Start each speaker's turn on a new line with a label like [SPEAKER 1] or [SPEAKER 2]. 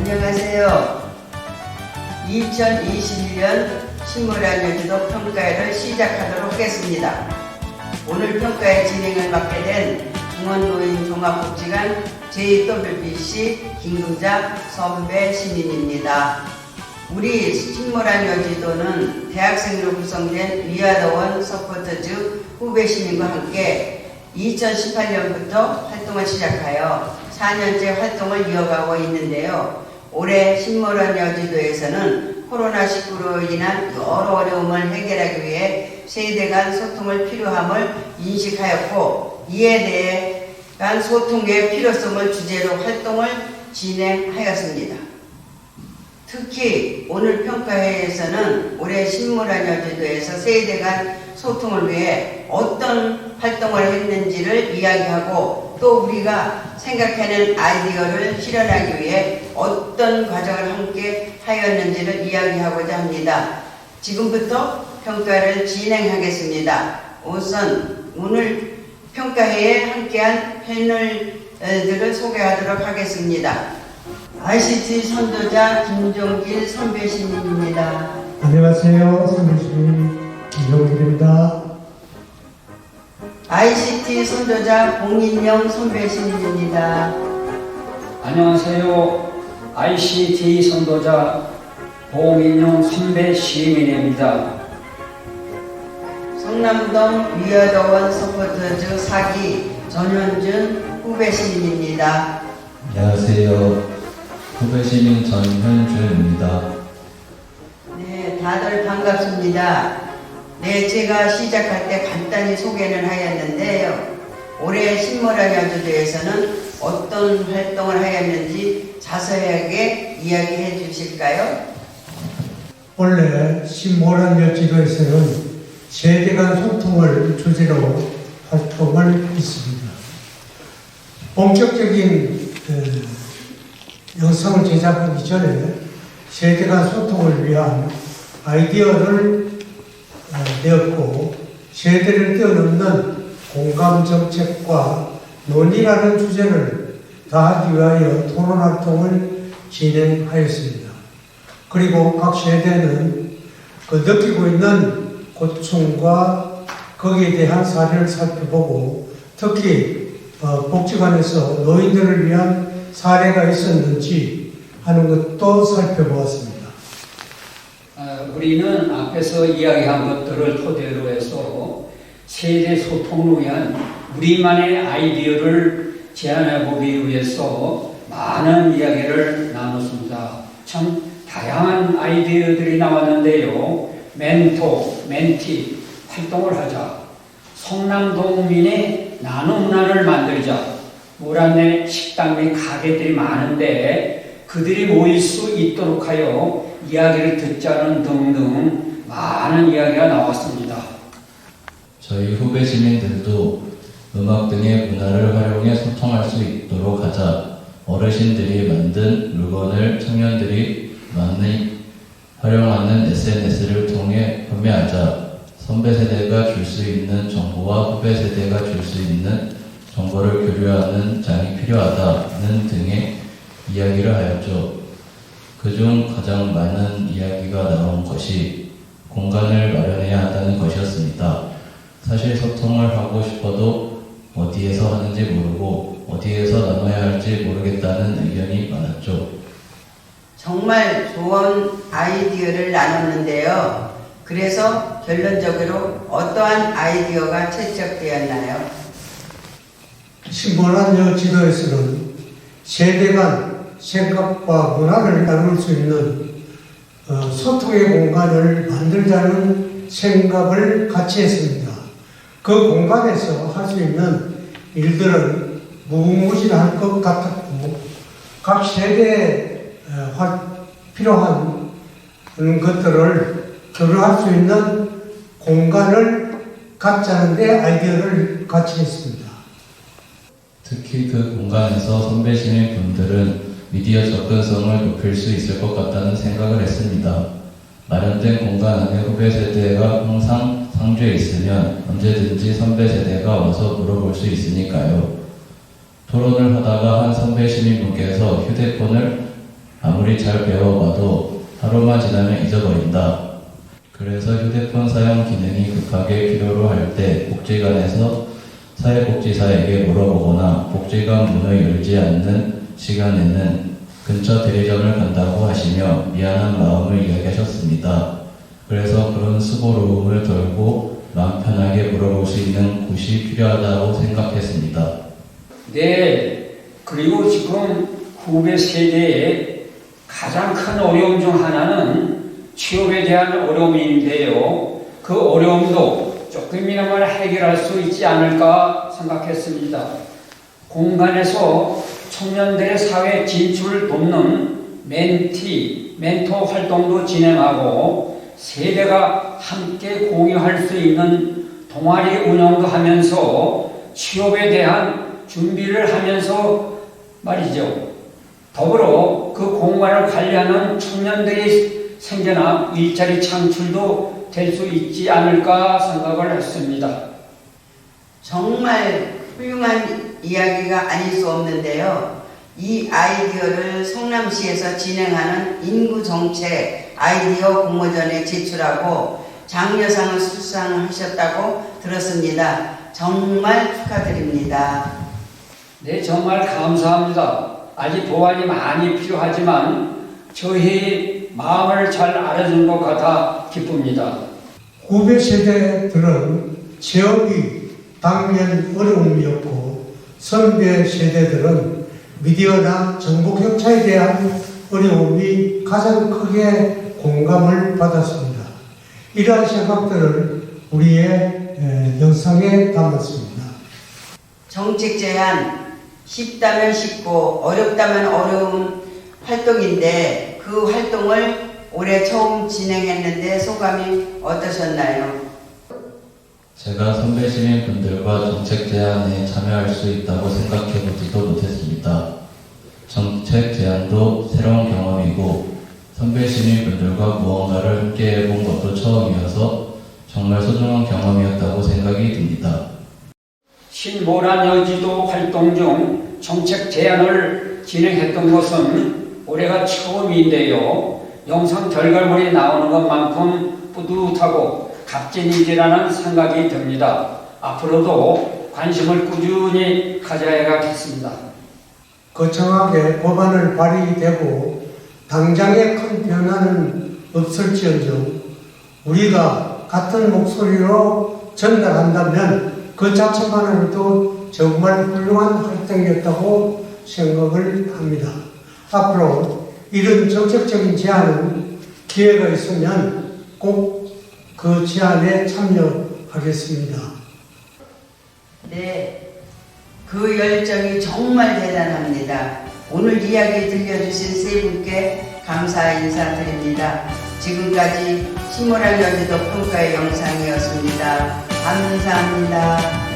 [SPEAKER 1] 안녕하세요. 2021년 식물안전지도 평가회를 시작하도록 하겠습니다. 오늘 평가회 진행을 맡게 된 중원노인종합복지관 JWBC 김금자 선배 시민입니다. 우리 식물안전지도는 대학생으로 구성된 위아더원 서포터즈 후배 시민과 함께 2018년부터 활동을 시작하여 4년째 활동을 이어가고 있는데요. 올해 식물안전지도에서는 코로나19로 인한 여러 어려움을 해결하기 위해 세대 간 소통을 필요함을 인식하였고, 이에 대한 소통의 필요성을 주제로 활동을 진행하였습니다. 특히 오늘 평가회에서는 올해 식물안전지도에서 세대 간 소통을 위해 어떤 활동을 했는지를 이야기하고, 또 우리가 생각하는 아이디어를 실현하기 위해 어떤 과정을 함께 하였는지를 이야기하고자 합니다. 지금부터 평가를 진행하겠습니다. 우선 오늘 평가회에 함께한 패널들을 소개하도록 하겠습니다. ICT 선도자 김종길 선배 시민입니다.
[SPEAKER 2] 안녕하세요. 선배 시민 김종길입니다.
[SPEAKER 1] ICT 선도자 봉인영 선배 시민입니다.
[SPEAKER 3] 안녕하세요. ICT 선도자 봉인영 선배 시민입니다.
[SPEAKER 1] 성남동 위아더원 서포터즈 4기 전현준 후배 시민입니다.
[SPEAKER 4] 안녕하세요. 후배시민 전현주입니다.
[SPEAKER 1] 네, 다들 반갑습니다. 네, 제가 시작할 때 간단히 소개는 하였는데요. 올해 식물안전지도에서는 어떤 활동을 하였는지 자세하게 이야기해 주실까요?
[SPEAKER 2] 원래 식물안전지도에서는 세대 간 소통을 주제로 활동을 했습니다. 본격적인 영상을 제작하기 전에 세대 간 소통을 위한 아이디어를 내었고, 세대를 뛰어넘는 공감 정책과 논의라는 주제를 다하기 위하여 토론 활동을 진행하였습니다. 그리고 각 세대는 느끼고 있는 고충과 거기에 대한 사례를 살펴보고, 특히 복지관에서 노인들을 위한 사례가 있었는지 하는 것도 살펴보았습니다.
[SPEAKER 3] 우리는 앞에서 이야기한 것들을 토대로 해서 세대 소통을 위한 우리만의 아이디어를 제안해 보기 위해서 많은 이야기를 나눴습니다. 참 다양한 아이디어들이 나왔는데요. 멘토, 멘티 활동을 하자. 성남동민의 나눔란을 만들자. 모란내 식당 및 가게들이 많은데 그들이 모일 수 있도록 하여 이야기를 듣자는 등등 많은 이야기가 나왔습니다.
[SPEAKER 4] 저희 후배 시민들도 음악 등의 문화를 활용해 소통할 수 있도록 하자. 어르신들이 만든 물건을 청년들이 많이 활용하는 SNS를 통해 판매하자. 선배 세대가 줄 수 있는 정보와 후배 세대가 줄 수 있는 정보를 교류하는 장이 필요하다는 등의 이야기를 하였죠. 그중 가장 많은 이야기가 나온 것이 공간을 마련해야 한다는 것이었습니다. 사실 소통을 하고 싶어도 어디에서 하는지 모르고 어디에서 나눠야 할지 모르겠다는 의견이 많았죠.
[SPEAKER 1] 정말 좋은 아이디어를 나눴는데요. 그래서 결론적으로 어떠한 아이디어가 채택되었나요?
[SPEAKER 2] 식물안전지도에서는 세대 간 생각과 문화를 나눌 수 있는 소통의 공간을 만들자는 생각을 같이 했습니다. 그 공간에서 할 수 있는 일들은 무궁무진할 것 같았고, 각 세대에 필요한 것들을 교류할 수 있는 공간을 갖자는 데 아이디어를 같이 했습니다.
[SPEAKER 4] 특히 그 공간에서 선배 시민 분들은 미디어 접근성을 높일 수 있을 것 같다는 생각을 했습니다. 마련된 공간 안에 후배 세대가 항상 상주해 있으면 언제든지 선배 세대가 와서 물어볼 수 있으니까요. 토론을 하다가 한 선배 시민분께서 휴대폰을 아무리 잘 배워봐도 하루만 지나면 잊어버린다. 그래서 휴대폰 사용 기능이 급하게 필요로 할 때 복지관에서 사회복지사에게 물어보거나 복지관 문을 열지 않는 시간에는 근처 대리점을 간다고 하시며 미안한 마음을 이야기하셨습니다. 그래서 그런 수고로움을 덜고 마음 편하게 물어볼 수 있는 곳이 필요하다고 생각했습니다.
[SPEAKER 3] 네, 그리고 지금 후배 세대의 가장 큰 어려움 중 하나는 취업에 대한 어려움인데요. 그 어려움도 조금이나마 해결할 수 있지 않을까 생각했습니다. 공간에서 청년들의 사회 진출을 돕는 멘토 활동도 진행하고 세대가 함께 공유할 수 있는 동아리 운영도 하면서 취업에 대한 준비를 하면서 말이죠. 더불어 그 공간을 관리하는 청년들이 생겨나 일자리 창출도 될 수 있지 않을까 생각을 했습니다.
[SPEAKER 1] 정말 훌륭한 이야기가 아닐 수 없는데요. 이 아이디어를 성남시에서 진행하는 인구정책 아이디어 공모전에 제출하고 장려상을 수상하셨다고 들었습니다. 정말 축하드립니다.
[SPEAKER 3] 네, 정말 감사합니다. 아직 보완이 많이 필요하지만 저희 마음을 잘 알아준 것 같아 기쁩니다.
[SPEAKER 2] 후배 세대들은 취업이 당면 어려움이었고 선배 세대들은 미디어나 정보 격차에 대한 어려움이 가장 크게 공감을 받았습니다. 이러한 생각들을 우리의 영상에 담았습니다.
[SPEAKER 1] 정책 제안 쉽다면 쉽고 어렵다면 어려운 활동인데 그 활동을 올해 처음 진행했는데 소감이 어떠셨나요?
[SPEAKER 4] 제가 선배 시민분들과 정책 제안에 참여할 수 있다고 생각해보지도 못했습니다. 정책 제안도 새로운 경험이고 선배 시민분들과 무언가를 함께 해본 것도 처음이어서 정말 소중한 경험이었다고 생각이 듭니다.
[SPEAKER 3] 신보란 여지도 활동 중 정책 제안을 진행했던 것은 올해가 처음인데요. 영상 결과물이 나오는 것만큼 뿌듯하고 값진 일이라는 생각이 듭니다. 앞으로도 관심을 꾸준히 가져야겠습니다.
[SPEAKER 2] 거창하게 법안을 발의되고 당장의 큰 변화는 없을지언정 우리가 같은 목소리로 전달한다면 그 자체만으로도 정말 훌륭한 활동이었다고 생각을 합니다. 앞으로 이런 정책적인 제안은 기회가 있으면 꼭 그 제안에 참여하겠습니다.
[SPEAKER 1] 네, 그 열정이 정말 대단합니다. 오늘 이야기 들려주신 세 분께 감사 인사드립니다. 지금까지 신보란 여지도 평가의 영상이었습니다. 감사합니다.